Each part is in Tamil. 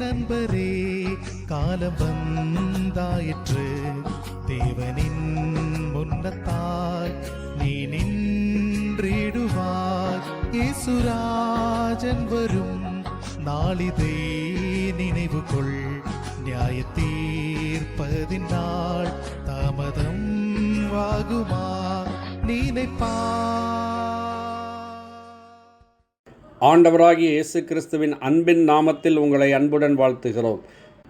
நண்பரே, காலம் வந்தாயிற்று. தேவனின் முன்னத்தால் நீ நின்றிடுவாய். இயேசுராஜன் வரும் நாளிதை நினைவு கொள். நியாய தீர்ப்பதின் நாள் தாமதம் ஆகுமா நினைப்பாய். ஆண்டவராகிய இயேசு கிறிஸ்துவின் அன்பின் நாமத்தில் உங்களை அன்புடன் வாழ்த்துகிறோம்.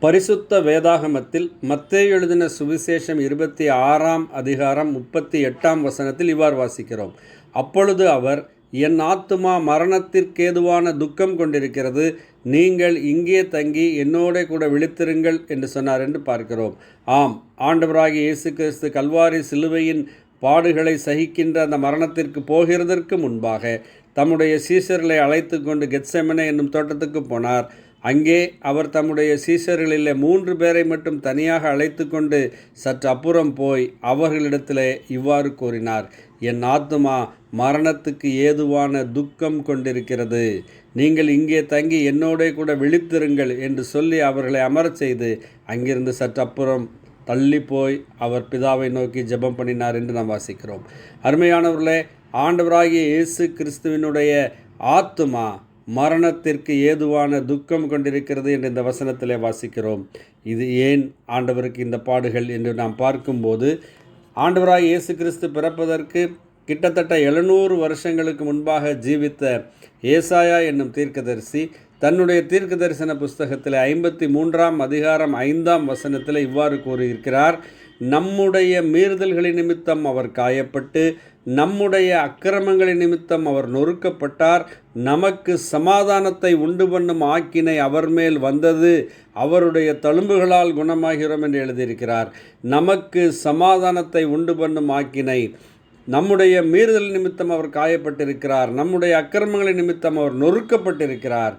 பரிசுத்த வேதாகமத்தில் மத்தேயு எழுதின சுவிசேஷம் 26ஆம் அதிகாரம் 38ஆம் வசனத்தில் இவ்வாறு வாசிக்கிறோம். அப்பொழுது அவர், என் ஆத்துமா மரணத்திற்கேதுவான துக்கம் கொண்டிருக்கிறது, நீங்கள் இங்கே தங்கி என்னோட கூட விழித்திருங்கள் என்று சொன்னார் என்று பார்க்கிறோம். ஆம், ஆண்டவராகிய இயேசு கிறிஸ்து கல்வாரி சிலுவையின் பாடுகளை சகிக்கின்ற அந்த மரணத்திற்கு போகிறதற்கு முன்பாக தம்முடைய சீஷர்களை அழைத்து கொண்டு கெத்செமனே என்னும் தோட்டத்துக்கு போனார். அங்கே அவர் தம்முடைய சீஷர்களிலே 3 பேரை மட்டும் தனியாக அழைத்து கொண்டு சற்று அப்புறம் போய் அவர்களிடத்திலே இவ்வாறு கூறினார், என் ஆத்துமா மரணத்துக்கு ஏதுவான துக்கம் கொண்டிருக்கிறது, நீங்கள் இங்கே தங்கி என்னோட கூட விழித்திருங்கள் என்று சொல்லி அவர்களை அமரச் செய்து அங்கிருந்து சற்று அப்புறம் தள்ளி போய் அவர் பிதாவை நோக்கி ஜெபம் பண்ணினார் என்று நாம் வாசிக்கிறோம். அருமையானவர்களே, ஆண்டவராகிய இயேசு கிறிஸ்துவினுடைய ஆத்துமா மரணத்திற்கு ஏதுவான துக்கம் கொண்டிருக்கிறது என்று இந்த வசனத்திலே வாசிக்கிறோம். இது ஏன் ஆண்டவருக்கு இந்த பாடுகள் என்று நாம் பார்க்கும்போது, ஆண்டவராகிய இயேசு கிறிஸ்து பிறப்பதற்கு கிட்டத்தட்ட 700 வருஷங்களுக்கு முன்பாக ஜீவித்த ஏசாயா என்னும் தீர்க்கதரிசி தன்னுடைய தீர்க்க தரிசன புஸ்தகத்தில் 53ஆம் அதிகாரம் 5ஆம் வசனத்தில் இவ்வாறு கூறியிருக்கிறார், நம்முடைய மீறுதல்களின் நிமித்தம் அவர் காயப்பட்டு நம்முடைய அக்கிரமங்களின் நிமித்தம் அவர் நொறுக்கப்பட்டார், நமக்கு சமாதானத்தை உண்டு பண்ணும் ஆக்கினை அவர் மேல் வந்தது, அவருடைய தழும்புகளால் குணமாகிறோம் என்று எழுதியிருக்கிறார். நமக்கு சமாதானத்தை உண்டு பண்ணும் ஆக்கினை, நம்முடைய மீறுதல் நிமித்தம் அவர் காயப்பட்டிருக்கிறார், நம்முடைய அக்கிரமங்களின் நிமித்தம் அவர் நொறுக்கப்பட்டிருக்கிறார்,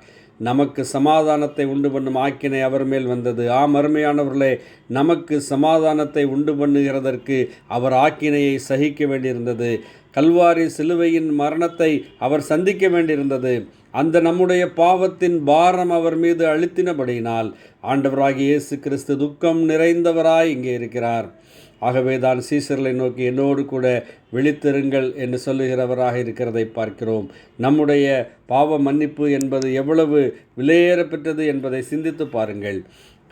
நமக்கு சமாதானத்தை உண்டு பண்ணும் ஆக்கினை அவர் மேல் வந்தது. ஆம் அருமையானவர்களே, நமக்கு சமாதானத்தை உண்டு பண்ணுகிறதற்கு அவர் ஆக்கினையை சகிக்க வேண்டியிருந்தது. கல்வாரி சிலுவையின் மரணத்தை அவர் சந்திக்க வேண்டியிருந்தது. அந்த நம்முடைய பாவத்தின் பாரம் அவர் மீது அழுத்தினபடியினால் ஆண்டவராகிய இயேசு கிறிஸ்து துக்கம் நிறைந்தவராய் இங்கே இருக்கிறார். ஆகவே தான் சீசர்களை நோக்கி என்னோடு கூட விழித்திருங்கள் என்று சொல்லுகிறவராக இருக்கிறதை பார்க்கிறோம். நம்முடைய பாவ மன்னிப்பு என்பது எவ்வளவு விலையேறப்பெற்றது என்பதை சிந்தித்து பாருங்கள்.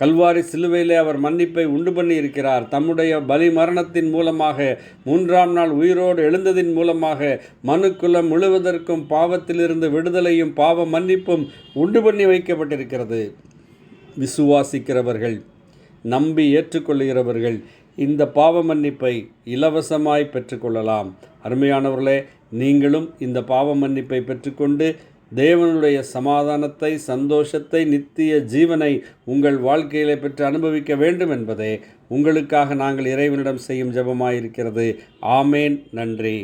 கல்வாரி சிலுவையிலே அவர் மன்னிப்பை உண்டு பண்ணி இருக்கிறார். தம்முடைய பலி மரணத்தின் மூலமாக 3ஆம் நாள் உயிரோடு எழுந்ததின் மூலமாக மனுக்குலம் முழுவதற்கும் பாவத்திலிருந்து விடுதலையும் பாவ மன்னிப்பும் உண்டு பண்ணி வைக்கப்பட்டிருக்கிறது. விசுவாசிக்கிறவர்கள், நம்பி ஏற்றுக்கொள்கிறவர்கள் இந்த பாவ மன்னிப்பை இலவசமாய் பெற்றுக்கொள்ளலாம். அருமையானவர்களே, நீங்களும் இந்த பாவ மன்னிப்பை பெற்றுக்கொண்டு தேவனுடைய சமாதானத்தை, சந்தோஷத்தை, நித்திய ஜீவனை உங்கள் வாழ்க்கையிலே பெற்று அனுபவிக்க வேண்டும் என்பதே உங்களுக்காக நாங்கள் இறைவனிடம் செய்யும் ஜெபமாயிருக்கிறது. ஆமேன். நன்றி.